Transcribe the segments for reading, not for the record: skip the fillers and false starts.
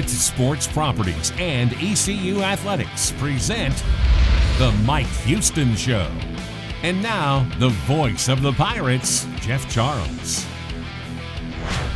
Pirates Sports Properties and ECU Athletics present The Mike Houston Show. And now, the voice of the Pirates, Jeff Charles.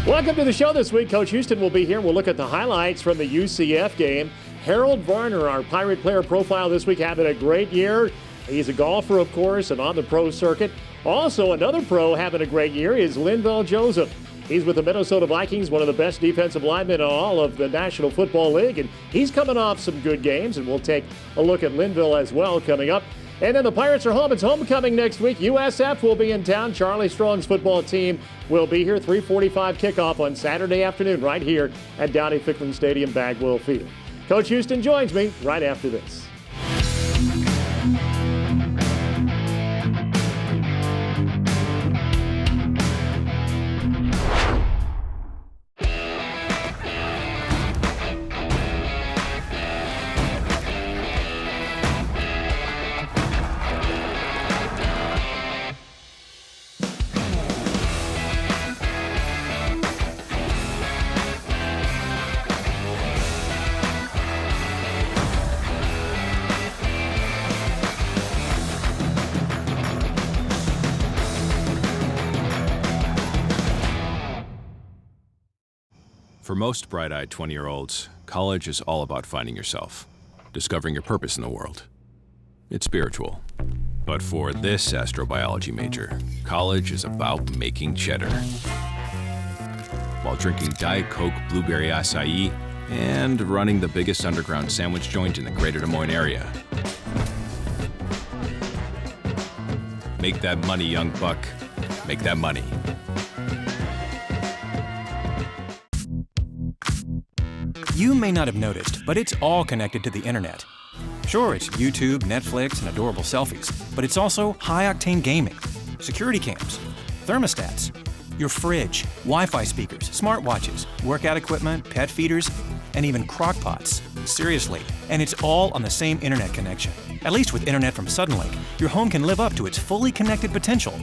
Welcome to the show this week. Coach Houston will be here. We'll look at the highlights from the UCF game. Harold Varner, our Pirate player profile this week, having a great year. He's a golfer, of course, and on the pro circuit. Also, another pro having a great year is Linville Joseph. He's with the Minnesota Vikings, one of the best defensive linemen in all of the National Football League, and he's coming off some good games, and we'll take a look at Linville as well coming up. And then the Pirates are home. It's homecoming next week. USF will be in town. Charlie Strong's football team will be here. 3:45 kickoff on Saturday afternoon right here at Downey-Ficklin Stadium, Bagwell Field. Coach Houston joins me right after this. For most bright-eyed 20-year-olds, college is all about finding yourself, discovering your purpose in the world. It's spiritual. But for this astrobiology major, college is about making cheddar. While drinking Diet Coke Blueberry Acai and running the biggest underground sandwich joint in the greater Des Moines area. Make that money, young buck. Make that money. You may not have noticed, but it's all connected to the internet. Sure, it's YouTube, Netflix, and adorable selfies, but it's also high-octane gaming, security cams, thermostats, your fridge, Wi-Fi speakers, smartwatches, workout equipment, pet feeders, and even crock-pots. Seriously, and it's all on the same internet connection. At least with internet from Suddenlink, your home can live up to its fully connected potential.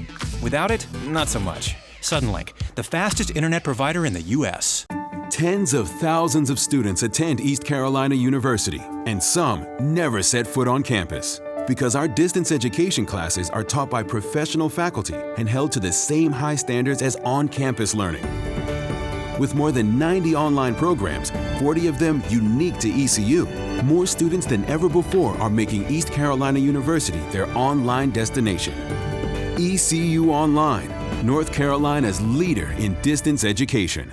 Without it, not so much. Suddenlink, the fastest internet provider in the U.S. Tens of thousands of students attend East Carolina University, and some never set foot on campus. Because our distance education classes are taught by professional faculty and held to the same high standards as on-campus learning. With more than 90 online programs, 40 of them unique to ECU, more students than ever before are making East Carolina University their online destination. ECU Online, North Carolina's leader in distance education.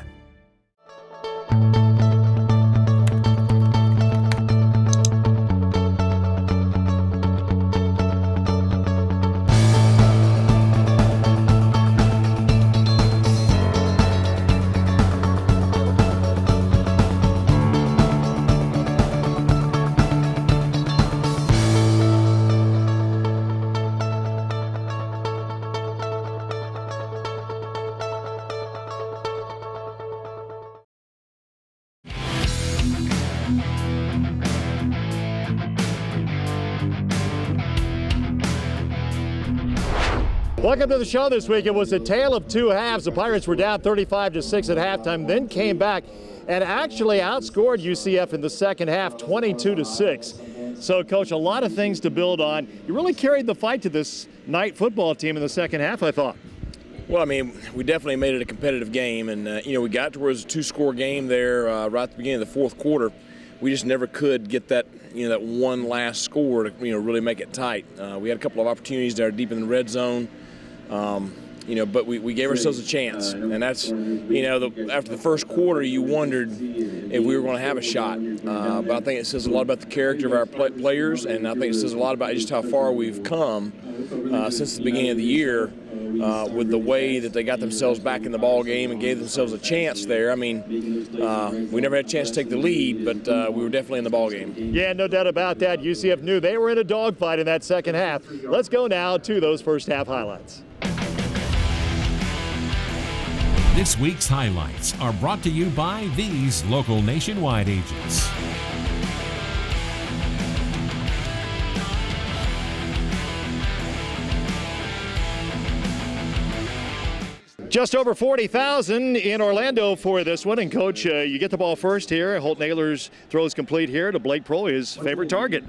Welcome to the show this week. It was a tale of two halves. The Pirates were down 35-6 at halftime, then came back and actually outscored UCF in the second half 22-6. So, Coach, a lot of things to build on. You really carried the fight to this night football team in the second half, I thought. Well, I mean, we definitely made it a competitive game, and, we got towards a two-score game there right at the beginning of the fourth quarter. We just never could get that, that one last score to, really make it tight. We had a couple of opportunities there deep in the red zone. But we gave ourselves a chance, and that's, after the first quarter, you wondered if we were going to have a shot. But I think it says a lot about the character of our players, and I think it says a lot about just how far we've come since the beginning of the year with the way that they got themselves back in the ball game and gave themselves a chance there. I mean, we never had a chance to take the lead, but we were definitely in the ball game. Yeah, no doubt about that. UCF knew they were in a dogfight in that second half. Let's go now to those first half highlights. This week's highlights are brought to you by these local nationwide agents. Just over 40,000 in Orlando for this one. And, Coach, you get the ball first here. Holton Ahlers throws complete here to Blake Prohl, his favorite target.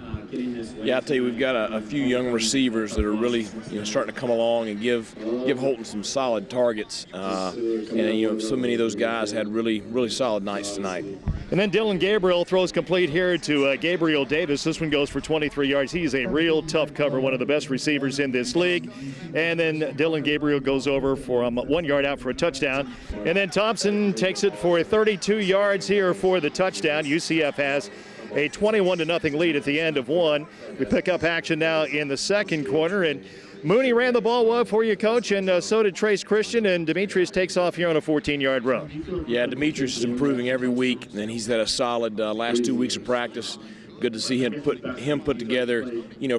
Yeah, I'll tell you, we've got a few young receivers that are really starting to come along and give Holton some solid targets. And so many of those guys had really solid nights tonight. And then Dylan Gabriel throws complete here to Gabriel Davis. This one goes for 23 yards. He's a real tough cover, one of the best receivers in this league. And then Dylan Gabriel goes over for 1 yard out for a touchdown. And then Thompson takes it for 32 yards here for the touchdown. UCF has a 21-0 lead at the end of one. We pick up action now in the second quarter, and Mooney ran the ball well for you, Coach, and so did Trace Christian, and Demetrius takes off here on a 14-yard run. Yeah, Demetrius is improving every week, and he's had a solid last 2 weeks of practice. Good to see him put together,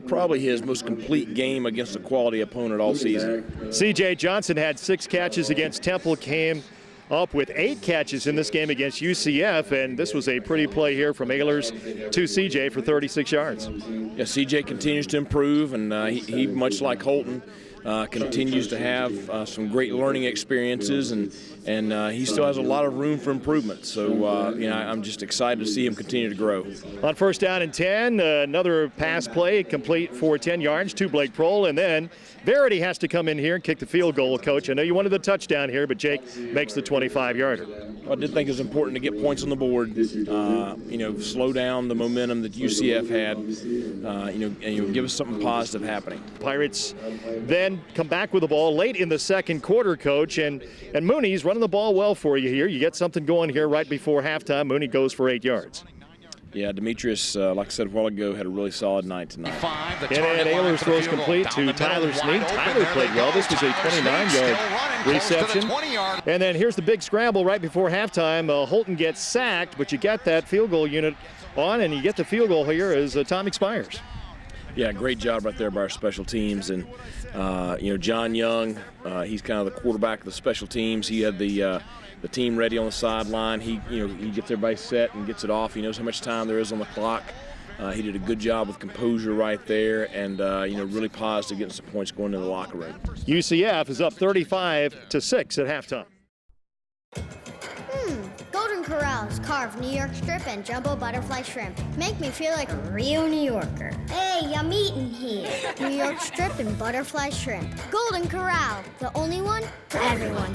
probably his most complete game against a quality opponent all season. C.J. Johnson had 6 catches against Temple, came up with 8 catches in this game against UCF, and this was a pretty play here from Ahlers to CJ for 36 yards. Yeah, CJ continues to improve, and he much like Holton, continues to have some great learning experiences, and he still has a lot of room for improvement. So, I'm just excited to see him continue to grow. On first down and 10, another pass play complete for 10 yards to Blake Prohl, and then Verity has to come in here and kick the field goal, Coach. I know you wanted the touchdown here, but Jake makes the 25-yarder. I did think it was important to get points on the board, slow down the momentum that UCF had, and give us something positive happening. Pirates then come back with the ball late in the second quarter, Coach, and Mooney's running the ball well for you here. You get something going here right before halftime. Mooney goes for 8 yards. Yeah, Demetrius, like I said a while ago, had a really solid night tonight. And Ahlers throws complete to Tyler Snead. Tyler played well. This was a 29-yard reception. And then here's the big scramble right before halftime. Holton gets sacked, but you get that field goal unit on, and you get the field goal here as time expires. Yeah, great job right there by our special teams. And, John Young, he's kind of the quarterback of the special teams. He had the team ready on the sideline. He gets everybody set and gets it off. He knows how much time there is on the clock. He did a good job with composure right there, and really positive, getting some points going into the locker room. UCF is up 35-6 at halftime. Golden Corral's carved New York strip and jumbo butterfly shrimp make me feel like a real New Yorker. Hey, I'm eating here. New York strip and butterfly shrimp. Golden Corral, the only one for everyone.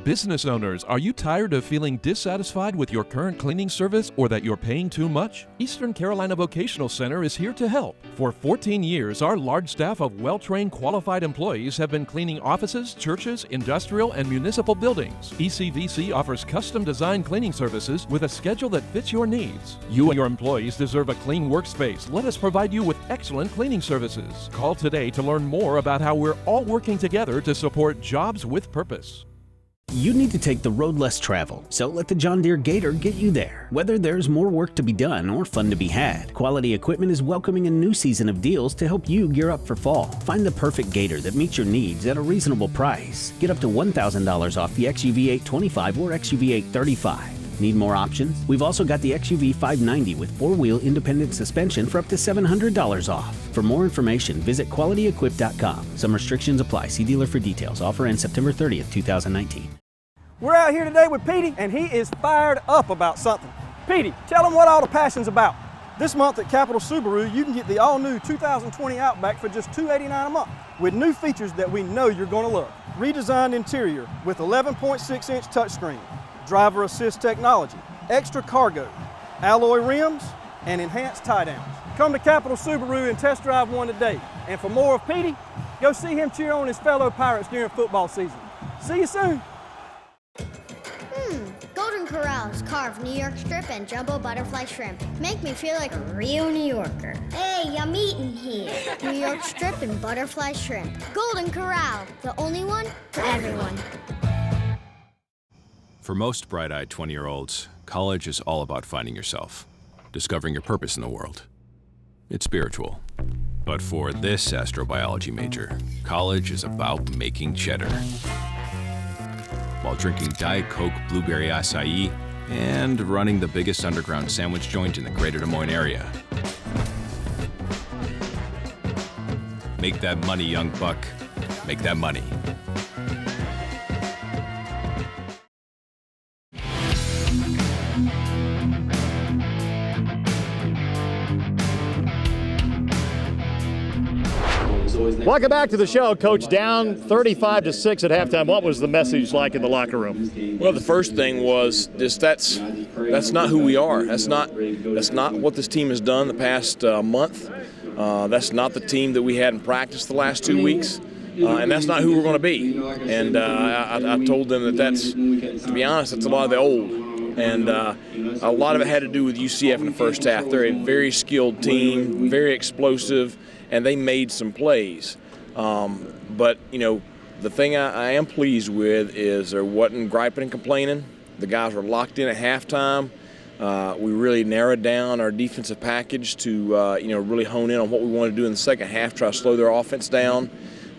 Business owners, are you tired of feeling dissatisfied with your current cleaning service or that you're paying too much? Eastern Carolina Vocational Center is here to help. For 14 years, our large staff of well-trained, qualified employees have been cleaning offices, churches, industrial, and municipal buildings. ECVC offers custom-designed cleaning services with a schedule that fits your needs. You and your employees deserve a clean workspace. Let us provide you with excellent cleaning services. Call today to learn more about how we're all working together to support jobs with purpose. You need to take the road less traveled, so let the John Deere Gator get you there. Whether there's more work to be done or fun to be had, Quality Equipment is welcoming a new season of deals to help you gear up for fall. Find the perfect Gator that meets your needs at a reasonable price. Get up to $1,000 off the XUV 825 or XUV 835. Need more options? We've also got the XUV 590 with 4-wheel independent suspension for up to $700 off. For more information, visit QualityEquip.com. Some restrictions apply. See dealer for details. Offer ends September 30th, 2019. We're out here today with Petey, and he is fired up about something. Petey, tell him what all the passion's about. This month at Capital Subaru, you can get the all-new 2020 Outback for just $289 a month with new features that we know you're going to love. Redesigned interior with 11.6-inch touchscreen, driver assist technology, extra cargo, alloy rims, and enhanced tie-downs. Come to Capital Subaru and test drive one today. And for more of Petey, go see him cheer on his fellow Pirates during football season. See you soon. Golden Corral's carved New York strip and jumbo butterfly shrimp make me feel like a real New Yorker. Hey, I'm eating here. New York strip and butterfly shrimp. Golden Corral, the only one for everyone. For most bright-eyed 20-year-olds, college is all about finding yourself, discovering your purpose in the world. It's spiritual. But for this astrobiology major, college is about making cheddar. While drinking Diet Coke Blueberry Acai and running the biggest underground sandwich joint in the greater Des Moines area. Make that money, young buck. Make that money. Welcome back to the show, Coach. Down 35-6 at halftime. What was the message like in the locker room? Well, the first thing was just that's not who we are. That's not what this team has done the past month. That's not the team that we had in practice the last 2 weeks. And that's not who we're going to be. And I told them that's, to be honest, that's a lot of the old. And a lot of it had to do with UCF in the first half. They're a very skilled team, very explosive, and they made some plays. But, the thing I am pleased with is there wasn't griping and complaining. The guys were locked in at halftime. We really narrowed down our defensive package to, really hone in on what we wanted to do in the second half, try to slow their offense down.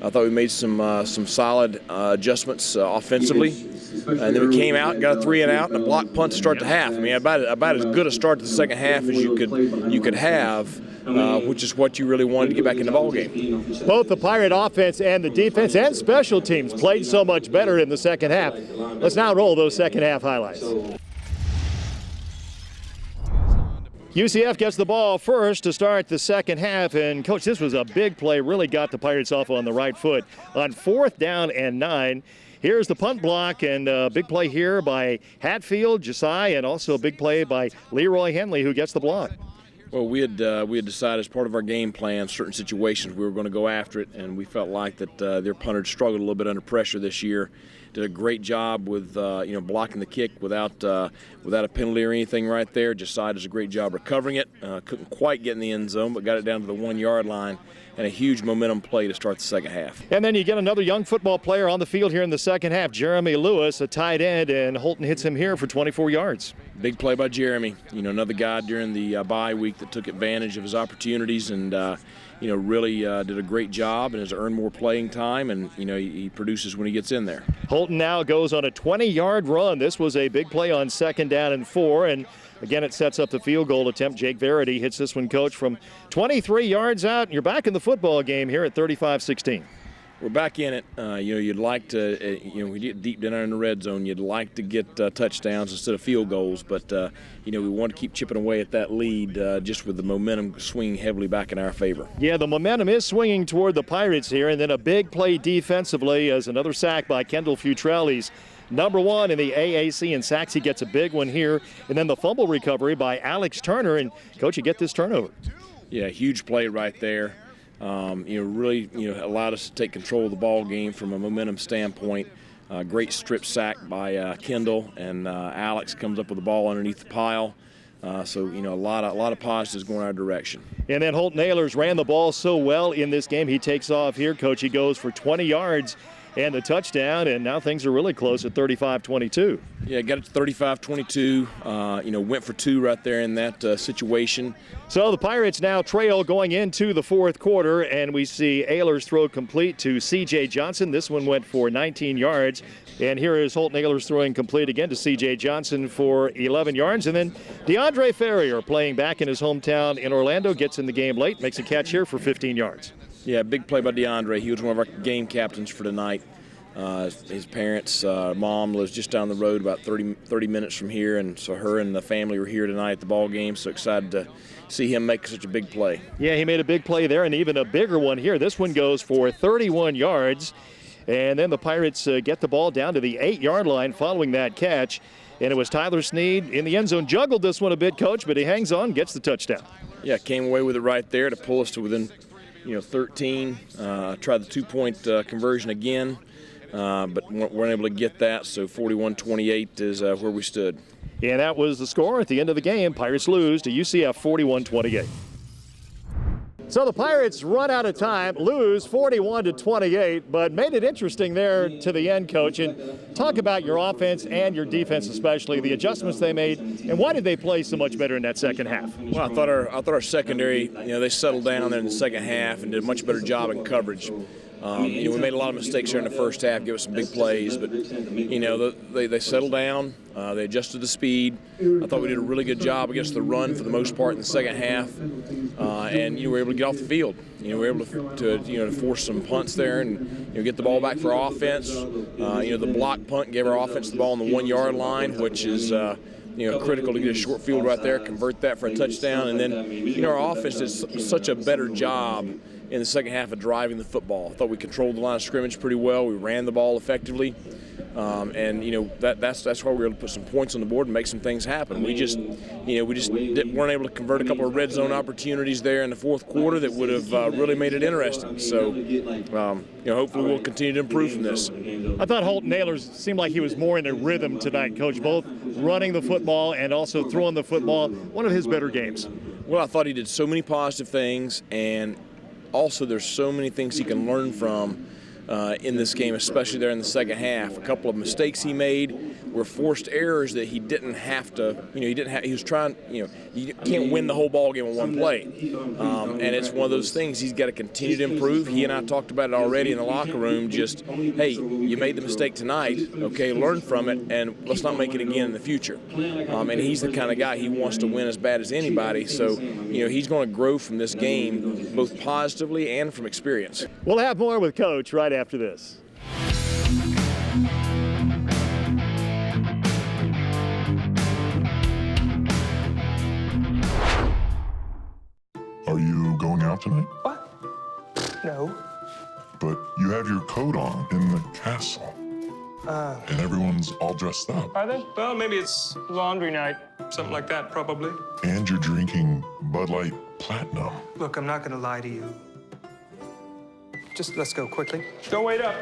I thought we made some solid adjustments offensively. And then we came out, got a 3-and-out, and a block punt to start the half. I mean, about as good a start to the second half as you could have, which is what you really wanted to get back in the ballgame. Both the Pirate offense and the defense and special teams played so much better in the second half. Let's now roll those second half highlights. UCF gets the ball first to start the second half, and Coach, this was a big play, really got the Pirates off on the right foot. On 4th down and 9, here's the punt block, and a big play here by Hatfield, Jasai, and also a big play by Leroy Henley, who gets the block. Well, we had decided as part of our game plan, certain situations we were going to go after it, and we felt like that their punters struggled a little bit under pressure this year. Did a great job with blocking the kick without a penalty or anything right there. Josiah does a great job recovering it. Couldn't quite get in the end zone, but got it down to the 1-yard line. And a huge momentum play to start the second half. And then you get another young football player on the field here in the second half, Jeremy Lewis, a tight end, and Holton hits him here for 24 yards. Big play by Jeremy. Another guy during the bye week that took advantage of his opportunities and really did a great job and has earned more playing time, and he produces when he gets in there. Holton now goes on a 20-yard run. This was a big play on 2nd down and 4, and again, it sets up the field goal attempt. Jake Verity hits this one, Coach, from 23 yards out, and you're back in the football game here at 35-16. We're back in it. You'd like to, we get deep down in the red zone, you'd like to get touchdowns instead of field goals, but, we want to keep chipping away at that lead just with the momentum swinging heavily back in our favor. Yeah, the momentum is swinging toward the Pirates here, and then a big play defensively as another sack by Kendall Futrell. He's number 1 in the AAC in sacks. He gets a big one here, and then the fumble recovery by Alex Turner, and, Coach, you get this turnover. Yeah, huge play right there. Really allowed us to take control of the ball game from a momentum standpoint. Great strip sack by Kendall, and Alex comes up with the ball underneath the pile. So a lot of positives going our direction. And then Holton Ahlers ran the ball so well in this game. He takes off here, Coach. He goes for 20 yards and the touchdown, and now things are really close at 35-22. Yeah, got it to 35-22. Went for 2 right there in that situation. So the Pirates now trail going into the 4th quarter, and we see Ahlers throw complete to C.J. Johnson. This one went for 19 yards. And here is Holton Ahlers throwing complete again to C.J. Johnson for 11 yards. And then DeAndre Ferrier, playing back in his hometown in Orlando, gets in the game late, makes a catch here for 15 yards. Yeah, big play by DeAndre. He was one of our game captains for tonight. His parents' mom lives just down the road, about 30 minutes from here, and so her and the family were here tonight at the ball game. So excited to see him make such a big play. Yeah, he made a big play there, and even a bigger one here. This one goes for 31 yards, and then the Pirates get the ball down to the 8-yard line following that catch. And it was Tyler Snead in the end zone. Juggled this one a bit, Coach, but he hangs on, gets the touchdown. Yeah, came away with it right there to pull us to within 13. Tried the 2-point conversion again, but weren't able to get that, so 41-28 is where we stood. And that was the score at the end of the game. Pirates lose to UCF 41-28. So the Pirates run out of time, lose 41-28, but made it interesting there to the end, Coach. And talk about your offense and your defense, especially the adjustments they made, and why did they play so much better in that second half? Well, I thought our secondary, they settled down there in the second half and did a much better job in coverage. We made a lot of mistakes here in the first half, gave us some big plays, but they settled down. They adjusted the speed. I thought we did a really good job against the run for the most part in the second half, and we were able to get off the field. We were able to force some punts there and get the ball back for our offense. The block punt gave our offense the ball on the 1-yard line, which is critical to get a short field right there, convert that for a touchdown, and then our offense did such a better job in the second half of driving the football. I thought we controlled the line of scrimmage pretty well. We ran the ball effectively. And that's why we were able to put some points on the board and make some things happen. We just weren't able to convert a couple of red zone opportunities there in the fourth quarter that would have really made it interesting. So, hopefully we'll continue to improve from this. I thought Holton Naylor's seemed like he was more in a rhythm tonight, Coach, both running the football and also throwing the football. One of his better games. Well, I thought he did so many positive things, and also there's so many things he can learn from in this game, especially there in the second half. A couple of mistakes he made were forced errors that he didn't have to, he was trying, you can't win the whole ball game in one play. And it's one of those things he's got to continue to improve. He and I talked about it already in the locker room, just, hey, you made the mistake tonight, okay, learn from it, and let's not make it again in the future. And he's the kind of guy, he wants to win as bad as anybody, so, he's going to grow from this game, both positively and from experience. We'll have more with Coach right after this. Are you going out tonight? What? No. But you have your coat on in the castle. And everyone's all dressed up. Are they? Well, maybe it's laundry night. Something like that, probably. And you're drinking Bud Light Platinum. Look, I'm not gonna lie to you. Just let's go quickly. Don't wait up.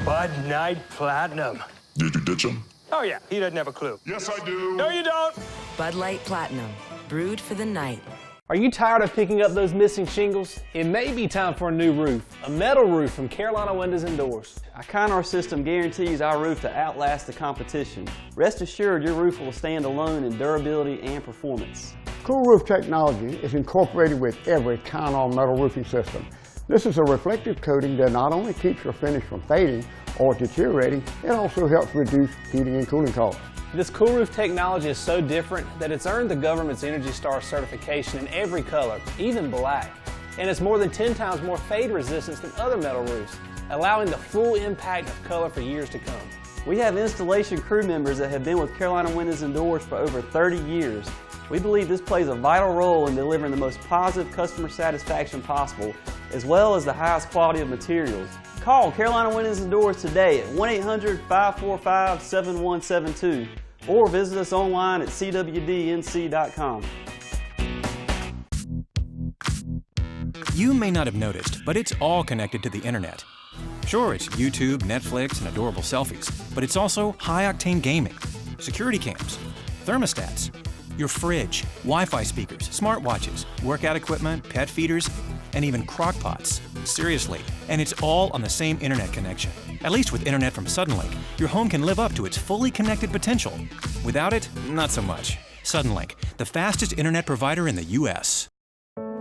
Bud Light Platinum. Did you ditch him? Oh, yeah. He doesn't have a clue. Yes, I do. No, you don't. Bud Light Platinum, brewed for the night. Are you tired of picking up those missing shingles? It may be time for a new roof, a metal roof from Carolina Windows and Doors. Our Conor system guarantees our roof to outlast the competition. Rest assured your roof will stand alone in durability and performance. Cool Roof technology is incorporated with every Conor metal roofing system. This is a reflective coating that not only keeps your finish from fading or deteriorating, it also helps reduce heating and cooling costs. This Cool Roof technology is so different that it's earned the government's Energy Star certification in every color, even black. And it's more than 10 times more fade resistance than other metal roofs, allowing the full impact of color for years to come. We have installation crew members that have been with Carolina Windows and Doors for over 30 years. We believe this plays a vital role in delivering the most positive customer satisfaction possible, as well as the highest quality of materials. Call Carolina Windows and Doors today at 1-800-545-7172 or visit us online at cwdnc.com. You may not have noticed, but it's all connected to the internet. Sure, it's YouTube, Netflix, and adorable selfies, but it's also high-octane gaming, security cams, thermostats, your fridge, Wi-Fi speakers, smartwatches, workout equipment, pet feeders, and even crock pots. Seriously, and it's all on the same internet connection. At least with internet from Suddenlink, your home can live up to its fully connected potential. Without it, not so much. Suddenlink, the fastest internet provider in the U.S.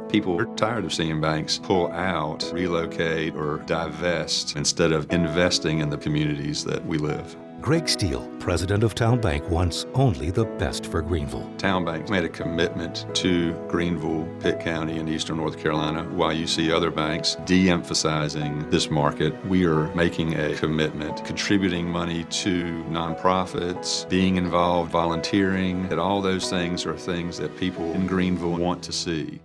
People are tired of seeing banks pull out, relocate, or divest instead of investing in the communities that we live. Greg Steele, president of Town Bank, wants only the best for Greenville. Town Bank made a commitment to Greenville, Pitt County, and Eastern North Carolina. While you see other banks de-emphasizing this market, we are making a commitment, contributing money to nonprofits, being involved, volunteering, and all those things are things that people in Greenville want to see.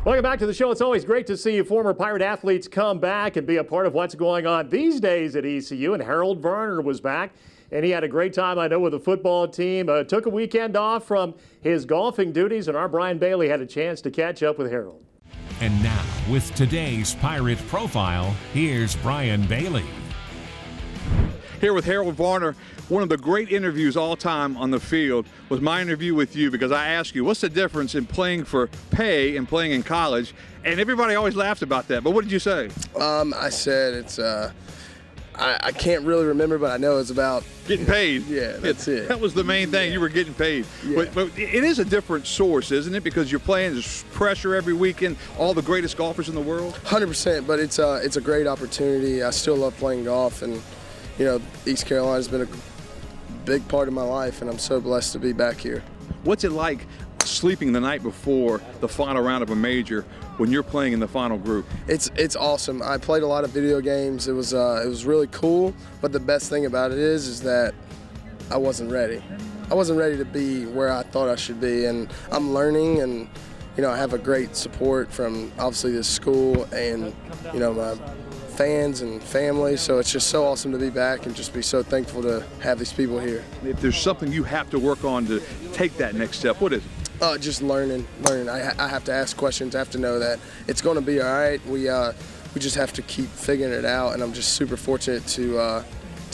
Welcome back to the show. It's always great to see former Pirate athletes come back and be a part of what's going on these days at ECU. And Harold Varner was back, and he had a great time, I know, with the football team. Took a weekend off from his golfing duties, and our Brian Bailey had a chance to catch up with Harold. And now, with today's Pirate Profile, here's Brian Bailey. Here with Harold Varner. One of the great interviews all time on the field was my interview with you, because I asked you, what's the difference in playing for pay and playing in college? And everybody always laughed about that. But what did you say? I said it's, I can't really remember, but I know it's about getting paid. Yeah, that's it. That was the main thing. Yeah. You were getting paid. Yeah. But it is a different source, isn't it? Because you're playing, there's pressure every weekend, all the greatest golfers in the world. 100%, but it's a great opportunity. I still love playing golf, and you know, East Carolina's been a big part of my life, and I'm so blessed to be back here. What's it like sleeping the night before the final round of a major, when you're playing in the final group? It's awesome. I played a lot of video games. It was really cool, but the best thing about it is that I wasn't ready. I wasn't ready to be where I thought I should be, and I'm learning, and I have a great support from obviously this school and my fans and family, so it's just so awesome to be back and just be so thankful to have these people here. If there's something you have to work on to take that next step, what is it? Just learning. I have to ask questions. I have to know that it's going to be all right. We just have to keep figuring it out, and I'm just super fortunate to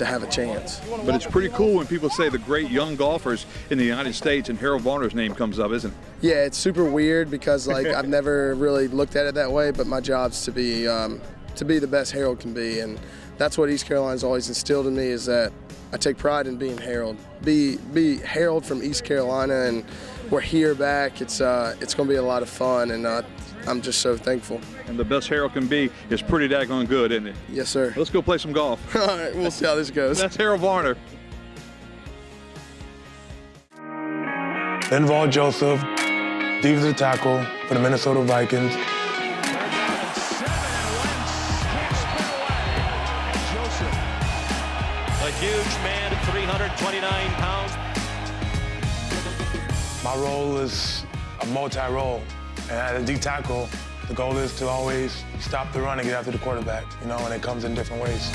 have a chance. But it's pretty cool when people say the great young golfers in the United States and Harold Varner's name comes up, isn't it? Yeah, it's super weird because I've never really looked at it that way, but my job's to be the best Harold can be, and that's what East Carolina's always instilled in me, is that I take pride in being Harold. Be Harold from East Carolina, and we're here back. It's going to be a lot of fun, and I'm just so thankful. And the best Harold can be is pretty daggone good, isn't it? Yes, sir. Let's go play some golf. All right, we'll see how this goes. That's Harold Varner. Linville Joseph, defensive tackle for the Minnesota Vikings. A huge man, 329 pounds. My role is a multi-role, and as a D tackle, the goal is to always stop the run and get after the quarterback, and it comes in different ways.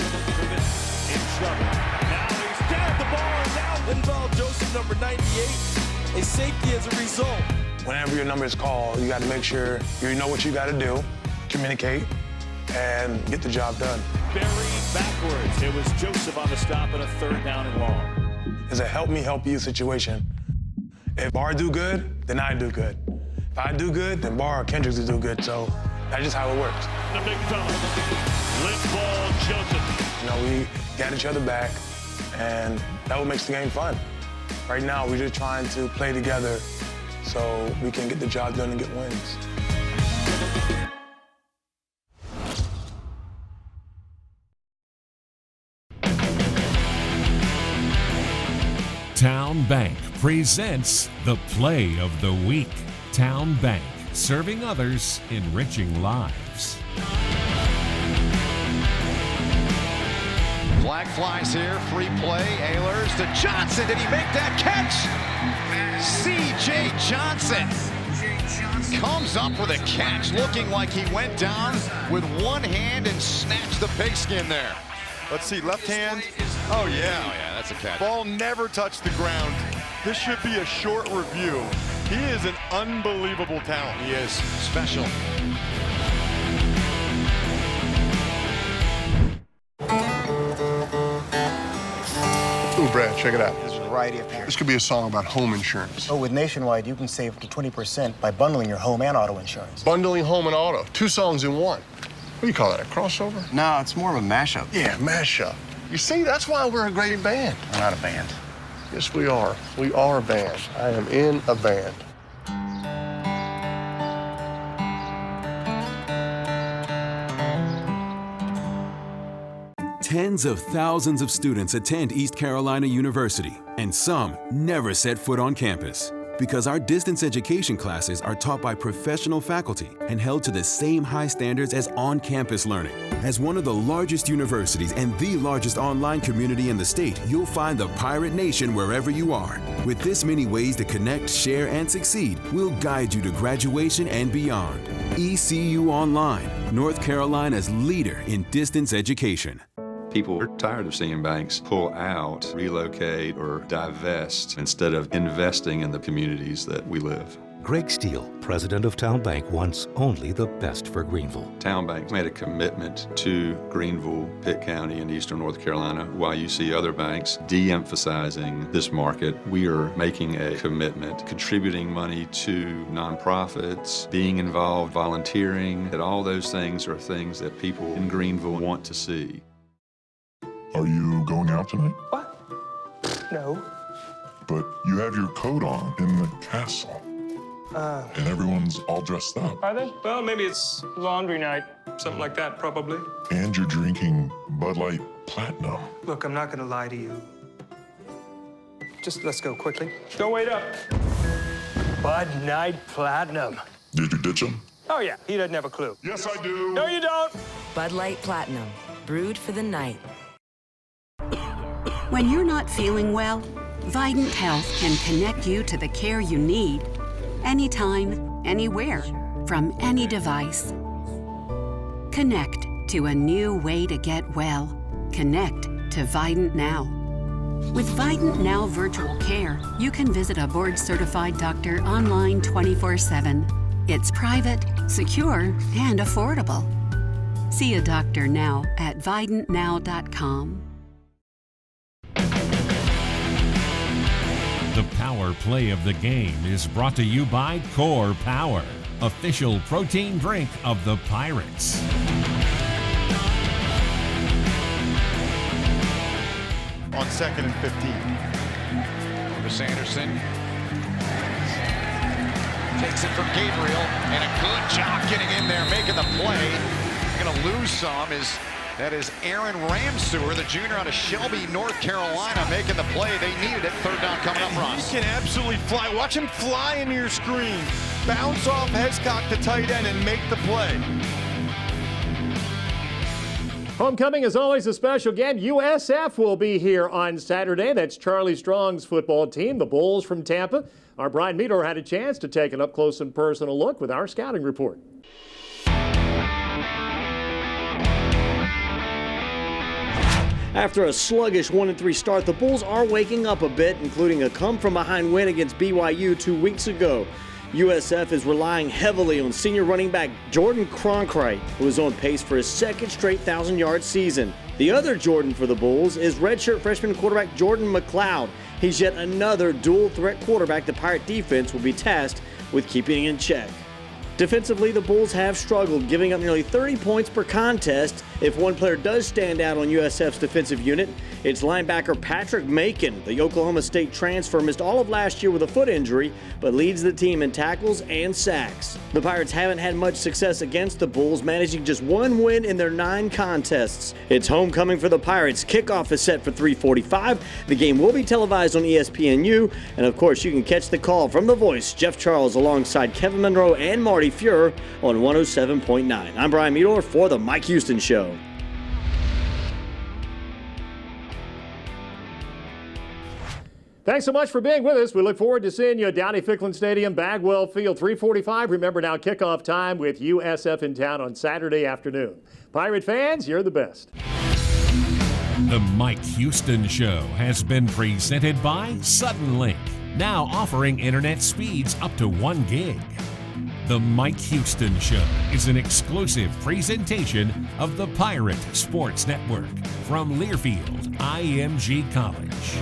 In trouble. Now he's down. The ball is out. Linville Joseph, number 98. A safety as a result. Whenever your number is called, you got to make sure you know what you got to do, communicate, and get the job done. Buried backwards. It was Joseph on the stop and a 3rd down and long. It's a help me help you situation. If Bar do good, then I do good. If I do good, then Bar or Kendricks will do good. So that's just how it works. The big fella, Linville Joseph. We got each other back, and that what makes the game fun. Right now, we're just trying to play together so we can get the job done and get wins. Town Bank presents the Play of the Week. Town Bank, serving others, enriching lives. Flag flies here, free play, Ehlers to Johnson. Did he make that catch? C.J. Johnson comes up with a catch, looking like he went down with one hand and snatched the pigskin there. Let's see, left hand. Oh yeah, that's a catch. Ball never touched the ground. This should be a short review. He is an unbelievable talent. He is special. Ooh, Brad, check it out. There's a variety of pairs. This could be a song about home insurance. Oh, with Nationwide, you can save up to 20% by bundling your home and auto insurance. Bundling home and auto. 2 songs in one. What do you call that, a crossover? No, it's more of a mashup. Yeah, mashup. You see, that's why we're a great band. We're not a band. Yes, we are. We are a band. I am in a band. Tens of thousands of students attend East Carolina University, and some never set foot on campus. Because our distance education classes are taught by professional faculty and held to the same high standards as on-campus learning. As one of the largest universities and the largest online community in the state, you'll find the Pirate Nation wherever you are. With this many ways to connect, share, and succeed, we'll guide you to graduation and beyond. ECU Online, North Carolina's leader in distance education. People are tired of seeing banks pull out, relocate, or divest instead of investing in the communities that we live. Greg Steele, president of Town Bank, wants only the best for Greenville. Town Bank made a commitment to Greenville, Pitt County, and Eastern North Carolina. While you see other banks de-emphasizing this market, we are making a commitment, contributing money to nonprofits, being involved, volunteering, that all those things are things that people in Greenville want to see. Are you going out tonight? What? No. But you have your coat on in the castle. And everyone's all dressed up. Are they? Well, maybe it's laundry night. Something like that, probably. And you're drinking Bud Light Platinum. Look, I'm not gonna lie to you. Just let's go quickly. Don't wait up. Bud Light Platinum. Did you ditch him? Oh, yeah, he doesn't have a clue. Yes, I do. No, you don't. Bud Light Platinum, brewed for the night. When you're not feeling well, Vidant Health can connect you to the care you need anytime, anywhere, from any device. Connect to a new way to get well. Connect to Vidant Now. With Vidant Now Virtual Care, you can visit a board-certified doctor online 24/7. It's private, secure, and affordable. See a doctor now at vidantnow.com. The power play of the game is brought to you by Core Power, official protein drink of the Pirates. On 2nd and 15. For Sanderson. Takes it from Gabriel, and a good job getting in there, making the play. Going to lose some that is Aaron Ramsewer, the junior out of Shelby, North Carolina, making the play. They needed it. Third down coming up, Ross. He can absolutely fly. Watch him fly into your screen. Bounce off Hescock, the tight end, and make the play. Homecoming is always a special game. USF will be here on Saturday. That's Charlie Strong's football team, the Bulls from Tampa. Our Brian Meador had a chance to take an up-close and personal look with our scouting report. After a sluggish 1-3 start, the Bulls are waking up a bit, including a come-from-behind win against BYU 2 weeks ago. USF is relying heavily on senior running back Jordan Cronkrite, who is on pace for his second straight 1,000-yard season. The other Jordan for the Bulls is redshirt freshman quarterback Jordan McLeod. He's yet another dual-threat quarterback the Pirate defense will be tasked with keeping in check. Defensively, the Bulls have struggled, giving up nearly 30 points per contest. If one player does stand out on USF's defensive unit, it's linebacker Patrick Macon. The Oklahoma State transfer missed all of last year with a foot injury, but leads the team in tackles and sacks. The Pirates haven't had much success against the Bulls, managing just one win in their 9 contests. It's homecoming for the Pirates. Kickoff is set for 3:45. The game will be televised on ESPNU, and of course you can catch the call from The Voice, Jeff Charles, alongside Kevin Monroe and Marty Fuhrer on 107.9. I'm Brian Meador for The Mike Houston Show. Thanks so much for being with us. We look forward to seeing you at Downey Ficklin Stadium, Bagwell Field, 3:45. Remember now, kickoff time with USF in town on Saturday afternoon. Pirate fans, you're the best. The Mike Houston Show has been presented by Suddenlink, now offering internet speeds up to 1 gig. The Mike Houston Show is an exclusive presentation of the Pirate Sports Network from Learfield IMG College.